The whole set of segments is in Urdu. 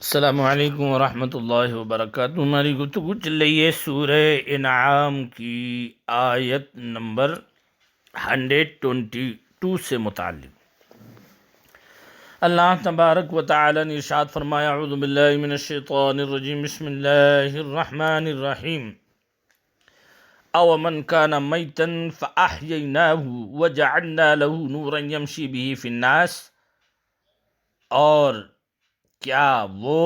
السلام علیکم ورحمۃ اللہ وبرکاتہ۔ ہماری گفتگو چل رہی ہے سورہ انعام کی آیت نمبر 122 سے متعلق۔ اللہ تبارک و تعالی نے ارشاد فرمایا، اعوذ باللہ من الشیطان الرجیم، بسم اللہ الرحمن الرحیم، او من کان میتا فاحییناہ وجعلنا له نورا یمشی بہ فی الناس، اور کیا وہ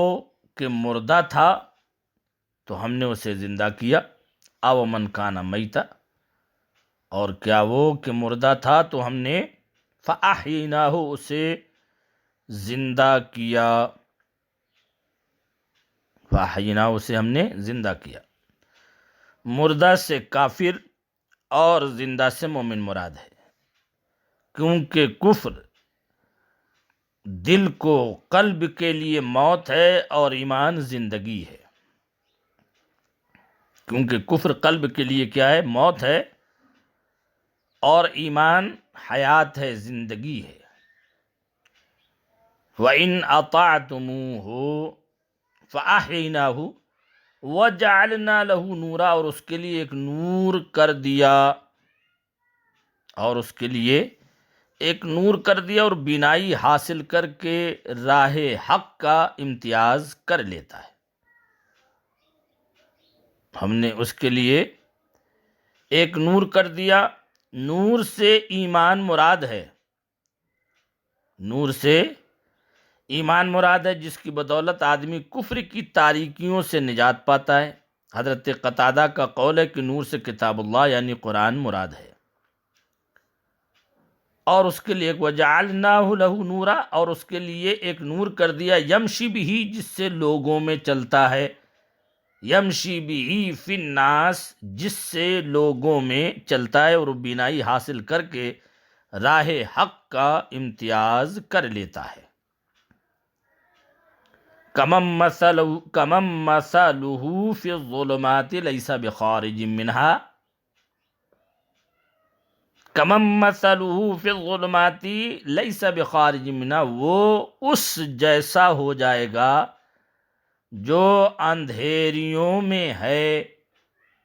کہ مردہ تھا تو ہم نے اسے زندہ کیا، او من کان میتا، اور کیا وہ کہ مردہ تھا تو ہم نے فاحییناہ اسے زندہ کیا، فاحییناہ اسے ہم نے زندہ کیا۔ مردہ سے کافر اور زندہ سے مومن مراد ہے، کیونکہ کفر دل کو قلب کے لیے موت ہے اور ایمان زندگی ہے۔ کیونکہ کفر قلب کے لیے کیا ہے؟ موت ہے، اور ایمان حیات ہے، زندگی ہے۔ وَإِنْ أَطَعْتُمُوهُ فَأَحْيَيْنَاهُ وَجَعَلْنَا لَهُ نُورًا، اور اس کے لیے ایک نور کر دیا، اور اس کے لیے ایک نور کر دیا، اور بینائی حاصل کر کے راہ حق کا امتیاز کر لیتا ہے۔ ہم نے اس کے لیے ایک نور کر دیا۔ نور سے ایمان مراد ہے، نور سے ایمان مراد ہے، جس کی بدولت آدمی کفر کی تاریکیوں سے نجات پاتا ہے۔ حضرت قتادہ کا قول ہے کہ نور سے کتاب اللہ یعنی قرآن مراد ہے، اور اس کے لیے وَجَعَلْنَاهُ لَهُ نُورًا، اور اس کے لیے ایک نور کر دیا، یمشی بہ، جس سے لوگوں میں چلتا ہے، یمشی بہ فی الناس، جس سے لوگوں میں چلتا ہے، اور بینائی حاصل کر کے راہ حق کا امتیاز کر لیتا ہے۔ کمن مثلہ فی الظلمات لیس بخارج منہا، کمن مثلہ فی الظلمات لیس بخارج منہا، وہ اس جیسا ہو جائے گا جو اندھیریوں میں ہے،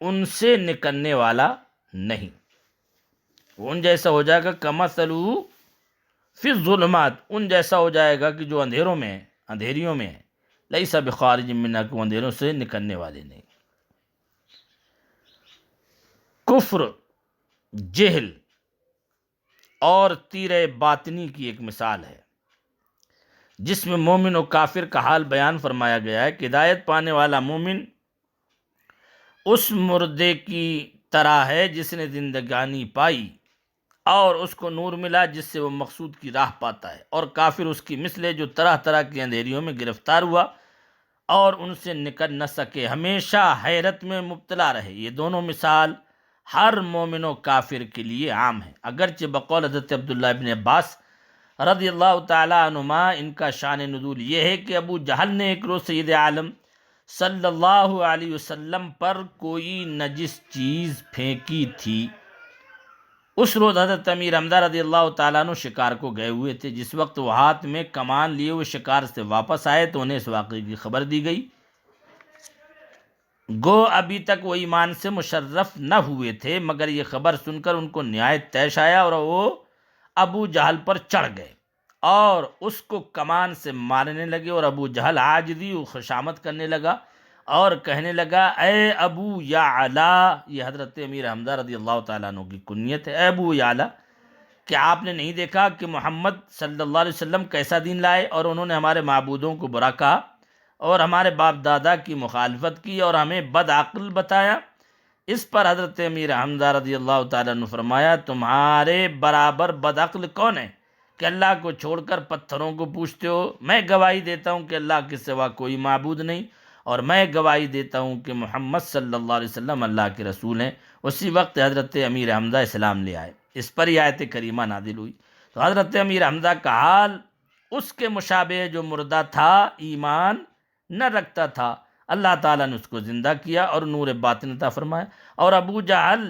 ان سے نکلنے والا نہیں۔ ان جیسا ہو جائے گا، کمثلہ فی الظلمات، ان جیسا ہو جائے گا کہ جو اندھیروں میں ہے، اندھیریوں میں ہے، لیس بخارج منہا، کہ وہ اندھیروں سے نکلنے والے نہیں۔ کفر، جہل اور تیر باطنی کی ایک مثال ہے، جس میں مومن و کافر کا حال بیان فرمایا گیا ہے کہ ہدایت پانے والا مومن اس مردے کی طرح ہے جس نے زندگانی پائی اور اس کو نور ملا جس سے وہ مقصود کی راہ پاتا ہے، اور کافر اس کی مثل ہے جو طرح طرح کی اندھیریوں میں گرفتار ہوا اور ان سے نکل نہ سکے، ہمیشہ حیرت میں مبتلا رہے۔ یہ دونوں مثال ہر مومن و کافر کے لیے عام ہے، اگرچہ بقول حضرت عبداللہ ابن عباس رضی اللہ تعالی عنہما ان کا شان نزول یہ ہے کہ ابو جہل نے ایک روز سید عالم صلی اللہ علیہ وسلم پر کوئی نجس چیز پھینکی تھی۔ اس روز حضرت امیر حمزہ رضی اللہ تعالیٰ عنہ شکار کو گئے ہوئے تھے۔ جس وقت وہ ہاتھ میں کمان لیے ہوئے شکار سے واپس آئے تو انہیں اس واقعے کی خبر دی گئی۔ گو ابھی تک وہ ایمان سے مشرف نہ ہوئے تھے، مگر یہ خبر سن کر ان کو نہایت طیش آیا، اور وہ ابو جہل پر چڑھ گئے اور اس کو کمان سے مارنے لگے، اور ابو جہل عاجزی و خوشامد کرنے لگا اور کہنے لگا، اے ابو یعلا، یہ حضرت امیر حمزہ رضی اللہ تعالیٰ عنہ کی کنیت ہے، اے ابو یعلا، کیا آپ نے نہیں دیکھا کہ محمد صلی اللہ علیہ وسلم کیسا دین لائے، اور انہوں نے ہمارے معبودوں کو برا کہا اور ہمارے باپ دادا کی مخالفت کی اور ہمیں بد عقل بتایا۔ اس پر حضرت امیر حمزہ رضی اللہ تعالیٰ عنہ فرمایا، تمہارے برابر بد عقل کون ہے کہ اللہ کو چھوڑ کر پتھروں کو پوجتے ہو؟ میں گواہی دیتا ہوں کہ اللہ کے سوا کوئی معبود نہیں، اور میں گواہی دیتا ہوں کہ محمد صلی اللہ علیہ وسلم اللہ کے رسول ہیں۔ اسی وقت حضرت امیر حمزہ اسلام لے آئے، اس پر یہ آیت کریمہ نازل ہوئی۔ تو حضرت امیر حمزہ کا حال اس کے مشابہ ہے جو مردہ تھا، ایمان نہ رکھتا تھا، اللہ تعالیٰ نے اس کو زندہ کیا اور نور باطن عطا فرمایا۔ اور ابو جہل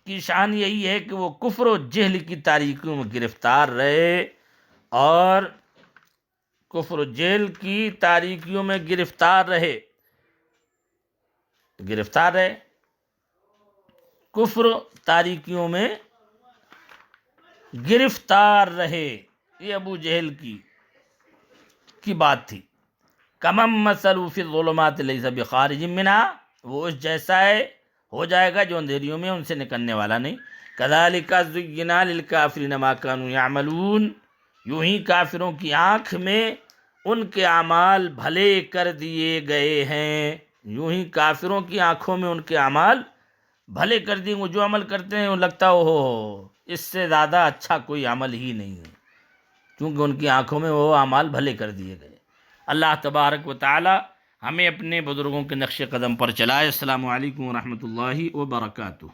کی شان یہی ہے کہ وہ کفر و جہل کی تاریکیوں میں گرفتار رہے اور کفر جیل کی تاریکیوں میں گرفتار رہے، کفر تاریکیوں میں گرفتار رہے، یہ ابو جہل کی بات تھی۔ کمم مثلُ فی الظلمات لیس بخارج منہا، وہ اس جیسا ہے، ہو جائے گا جو اندھیریوں میں ان سے نکلنے والا نہیں۔ کذالک زین للکافرین ما کانوا یعملون، یوں ہی کافروں کی آنکھ میں ان کے اعمال بھلے کر دیے گئے ہیں، یوں ہی کافروں کی آنکھوں میں ان کے اعمال بھلے کر دیے، وہ جو عمل کرتے ہیں وہ لگتا ہو اس سے زیادہ اچھا کوئی عمل ہی نہیں ہے، کیونکہ ان کی آنکھوں میں وہ اعمال بھلے کر دیے گئے۔ اللہ تبارک و تعالی ہمیں اپنے بزرگوں کے نقش قدم پر چلائے۔ السلام علیکم ورحمۃ اللہ وبرکاتہ۔